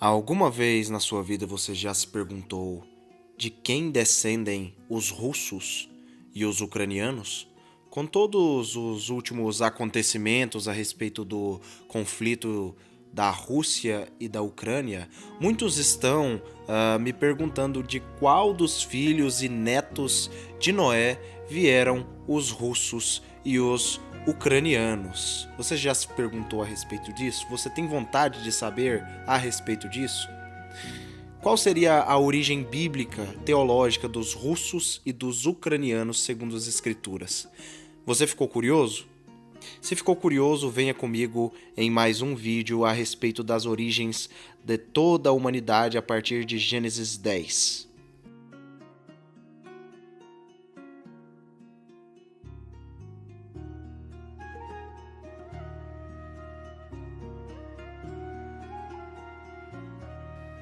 Alguma vez na sua vida você já se perguntou de quem descendem os russos e os ucranianos? Com todos os últimos acontecimentos a respeito do conflito da Rússia e da Ucrânia, muitos estão me perguntando de qual dos filhos e netos de Noé vieram os russos e os ucranianos. Você já se perguntou a respeito disso? Você tem vontade de saber a respeito disso? Qual seria a origem bíblica, teológica dos russos e dos ucranianos segundo as escrituras? Você ficou curioso? Se ficou curioso, venha comigo em mais um vídeo a respeito das origens de toda a humanidade a partir de Gênesis 10.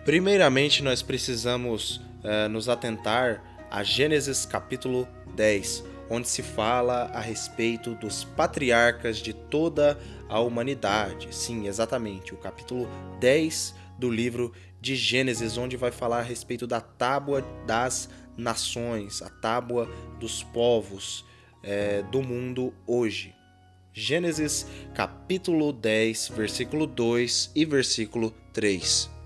Primeiramente, nós precisamos nos atentar a Gênesis capítulo 10, onde se fala a respeito dos patriarcas de toda a humanidade. Sim, exatamente, o capítulo 10 do livro de Gênesis, onde vai falar a respeito da tábua das nações, a tábua dos povos do mundo hoje. Gênesis capítulo 10, versículo 2 e versículo 3.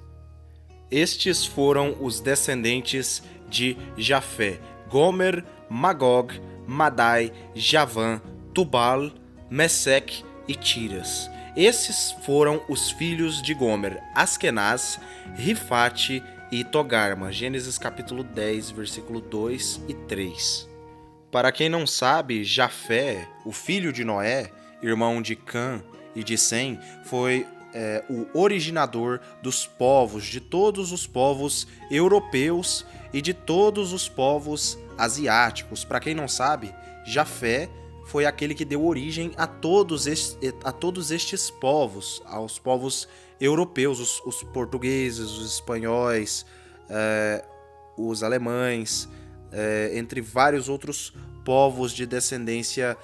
Estes foram os descendentes de Jafé: Gomer, Magog, Madai, Javã, Tubal, Meseque e Tiras. Esses foram os filhos de Gomer: Askenaz, Rifate e Togarma. Gênesis capítulo 10, versículo 2 e 3. Para quem não sabe, Jafé, o filho de Noé, irmão de Cã e de Sem, foi o originador dos povos, de todos os povos europeus e de todos os povos asiáticos. Para quem não sabe, Jafé foi aquele que deu origem a todos estes povos, aos povos europeus, os portugueses, os espanhóis, os alemães, entre vários outros povos de descendência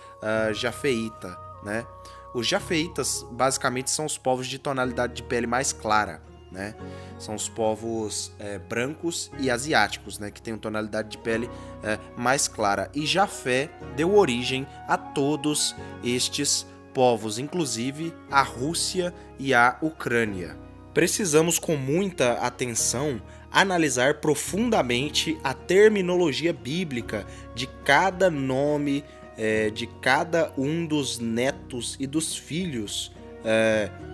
jafeíta, né? Os jafeitas, basicamente, são os povos de tonalidade de pele mais clara, né? São os povos brancos e asiáticos, né? Que têm uma tonalidade de pele mais clara. E Jafé deu origem a todos estes povos, inclusive a Rússia e a Ucrânia. Precisamos, com muita atenção, analisar profundamente a terminologia bíblica de cada nome de cada um dos netos e dos filhos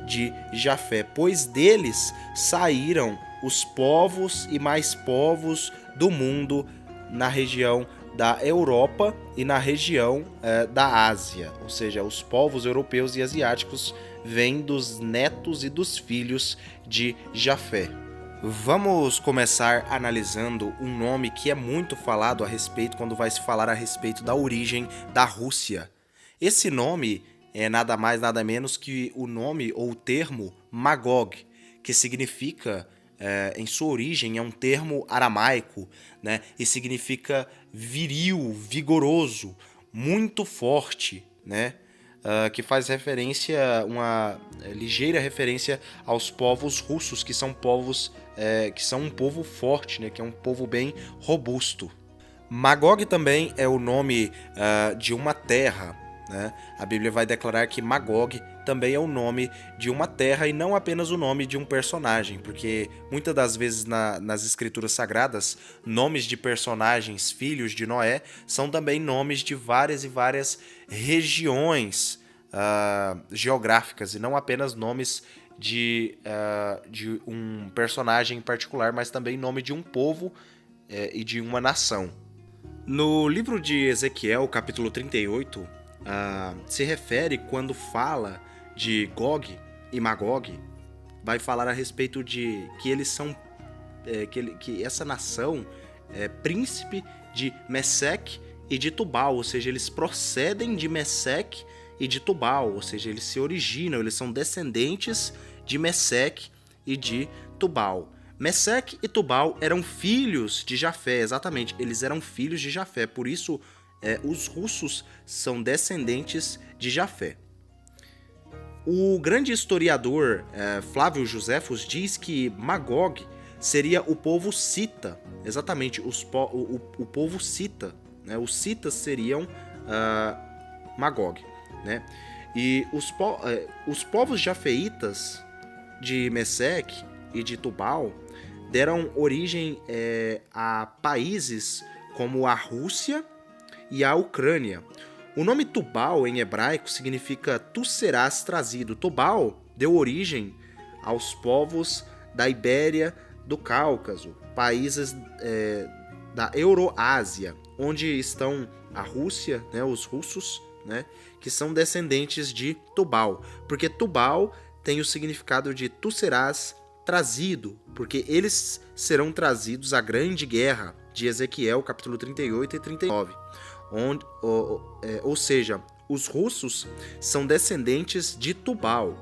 de Jafé, pois deles saíram os povos e mais povos do mundo na região da Europa e na região da Ásia, ou seja, os povos europeus e asiáticos vêm dos netos e dos filhos de Jafé. Vamos começar analisando um nome que é muito falado a respeito quando vai se falar a respeito da origem da Rússia. Esse nome é nada mais nada menos que o nome ou o termo Magog, que significa, em sua origem, é um termo aramaico, né? E significa viril, vigoroso, muito forte, né? Que faz referência, uma ligeira referência aos povos russos, que são povos que são um povo forte, né? Que é um povo bem robusto. Magog também é o nome de uma terra, né? A Bíblia vai declarar que Magog também é o nome de uma terra e não apenas o nome de um personagem, porque muitas das vezes nas escrituras sagradas, nomes de personagens, filhos de Noé, são também nomes de várias e várias regiões geográficas e não apenas nomes de um personagem em particular, mas também nome de um povo e de uma nação. No livro de Ezequiel, capítulo 38, se refere, quando fala de Gog e Magog, vai falar a respeito de que eles são que essa nação é príncipe de Meseque e de Tubal, ou seja, eles procedem de Meseque e de Tubal, ou seja, eles se originam, eles são descendentes de Meseque e de Tubal. Meseque e Tubal eram filhos de Jafé, exatamente, eles eram filhos de Jafé, por isso os russos são descendentes de Jafé. O grande historiador Flávio Joséfos diz que Magog seria o povo cita, exatamente, o povo cita, né? Os citas seriam Magog, né? E os povos jafeitas de Meseque e de Tubal deram origem a países como a Rússia e a Ucrânia. O nome Tubal em hebraico significa tu serás trazido. Tubal deu origem aos povos da Ibéria, do Cáucaso, países da Euroásia, onde estão a Rússia, né, os russos, né, que são descendentes de Tubal, porque Tubal tem o significado de tu serás trazido, porque eles serão trazidos à grande guerra de Ezequiel, capítulo 38 e 39. Ou seja, os russos são descendentes de Tubal.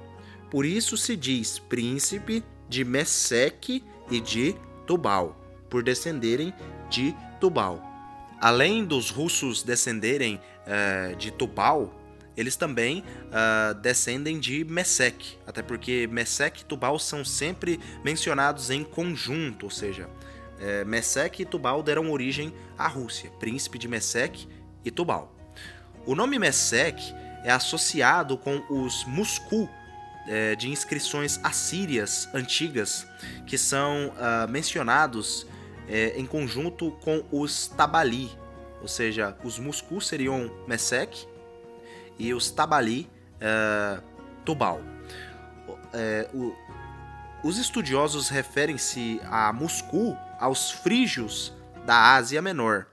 Por isso se diz príncipe de Meseque e de Tubal, por descenderem de Tubal. Além dos russos descenderem de Tubal, eles também descendem de Meseque, até porque Meseque e Tubal são sempre mencionados em conjunto, ou seja, Meseque e Tubal deram origem à Rússia, príncipe de Meseque e Tubal. O nome Meseque é associado com os Muscu de inscrições assírias antigas, que são mencionados em conjunto com os Tabali, ou seja, os Muscu seriam Meseque e os Tabali Tubal. Os estudiosos referem-se a Muscu aos frígios da Ásia Menor,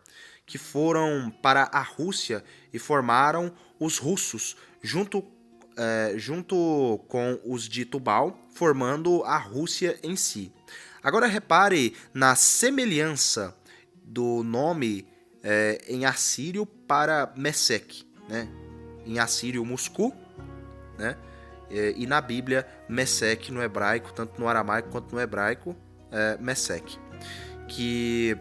que foram para a Rússia e formaram os russos, junto com os de Tubal, formando a Rússia em si. Agora repare na semelhança do nome em assírio para Meseque, né? Em assírio Muscu, né? E na Bíblia Meseque no hebraico, tanto no aramaico quanto no hebraico, Meseque, que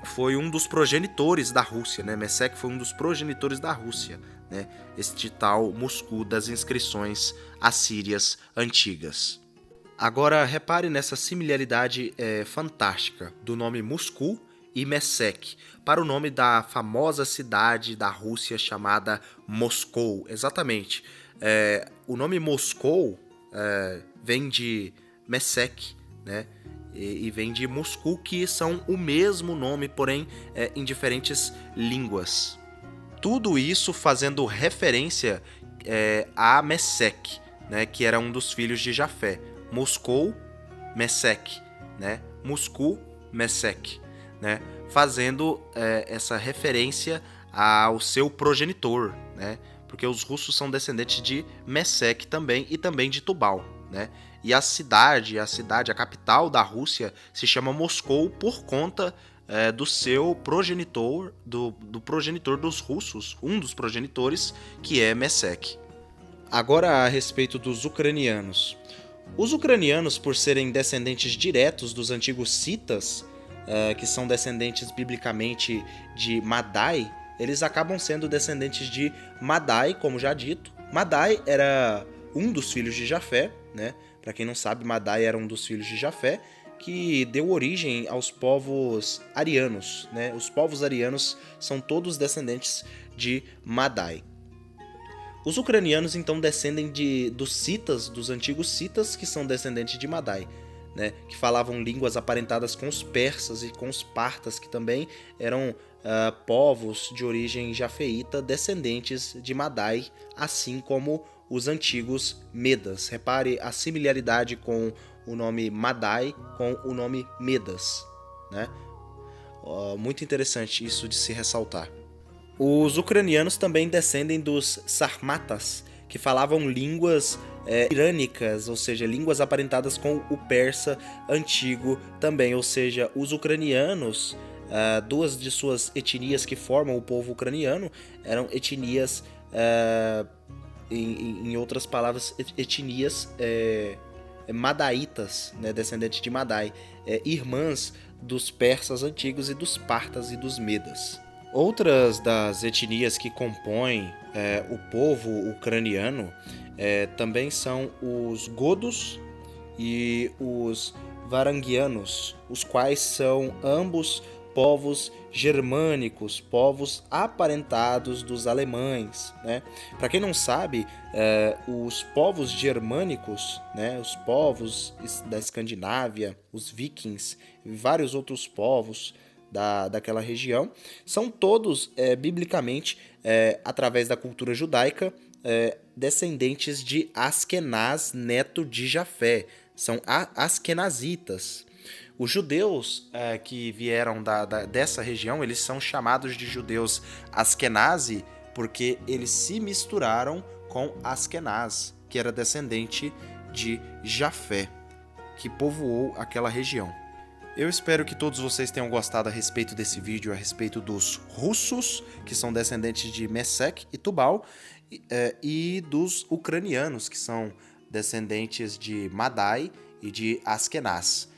foi um dos progenitores da Rússia, né? Meseque foi um dos progenitores da Rússia, né? Este tal Muscu das inscrições assírias antigas. Agora repare nessa similaridade fantástica do nome Muscu e Meseque para o nome da famosa cidade da Rússia chamada Moscou. Exatamente. O nome Moscou vem de Meseque, né? E vem de Moscou, que são o mesmo nome, porém em diferentes línguas. Tudo isso fazendo referência a Meseque, né? Que era um dos filhos de Jafé. Moscou, Meseque, né? Moscou, Meseque, né? Fazendo essa referência ao seu progenitor, né? Porque os russos são descendentes de Meseque também e também de Tubal, né? E a capital da Rússia se chama Moscou por conta do seu progenitor, do progenitor dos russos, um dos progenitores, que é Meseque. Agora a respeito dos ucranianos. Os ucranianos, por serem descendentes diretos dos antigos citas, que são descendentes biblicamente de Madai, eles acabam sendo descendentes de Madai, como já dito. Madai era um dos filhos de Jafé, né? Para quem não sabe, Madai era um dos filhos de Jafé, que deu origem aos povos arianos, né? Os povos arianos são todos descendentes de Madai. Os ucranianos então descendem dos citas, dos antigos citas, que são descendentes de Madai, né? Que falavam línguas aparentadas com os persas e com os partas, que também eram povos de origem jafeíta, descendentes de Madai, assim como os antigos Medas. Repare a similaridade com o nome Madai com o nome Medas, né? Muito interessante isso de se ressaltar. Os ucranianos também descendem dos sarmatas, que falavam línguas irânicas, ou seja, línguas aparentadas com o persa antigo também. Ou seja, os ucranianos, duas de suas etnias que formam o povo ucraniano, eram etnias, em outras palavras, etnias madaitas, né, descendentes de Madai, irmãs dos persas antigos e dos partas e dos medas. Outras das etnias que compõem o povo ucraniano também são os godos e os varanguianos, os quais são ambos povos germânicos, povos aparentados dos alemães, né? Para quem não sabe, os povos germânicos, né, os povos da Escandinávia, os vikings e vários outros povos daquela região, são todos, biblicamente, através da cultura judaica, descendentes de Askenaz, neto de Jafé. São askenazitas. Os judeus que vieram dessa região, eles são chamados de judeus Askenazi porque eles se misturaram com Askenaz, que era descendente de Jafé, que povoou aquela região. Eu espero que todos vocês tenham gostado a respeito desse vídeo, a respeito dos russos, que são descendentes de Mesec e Tubal, e dos ucranianos, que são descendentes de Madai e de Askenaz.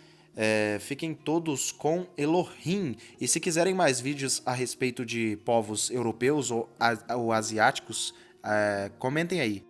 Fiquem todos com Elohim. E se quiserem mais vídeos a respeito de povos europeus ou asiáticos, comentem aí.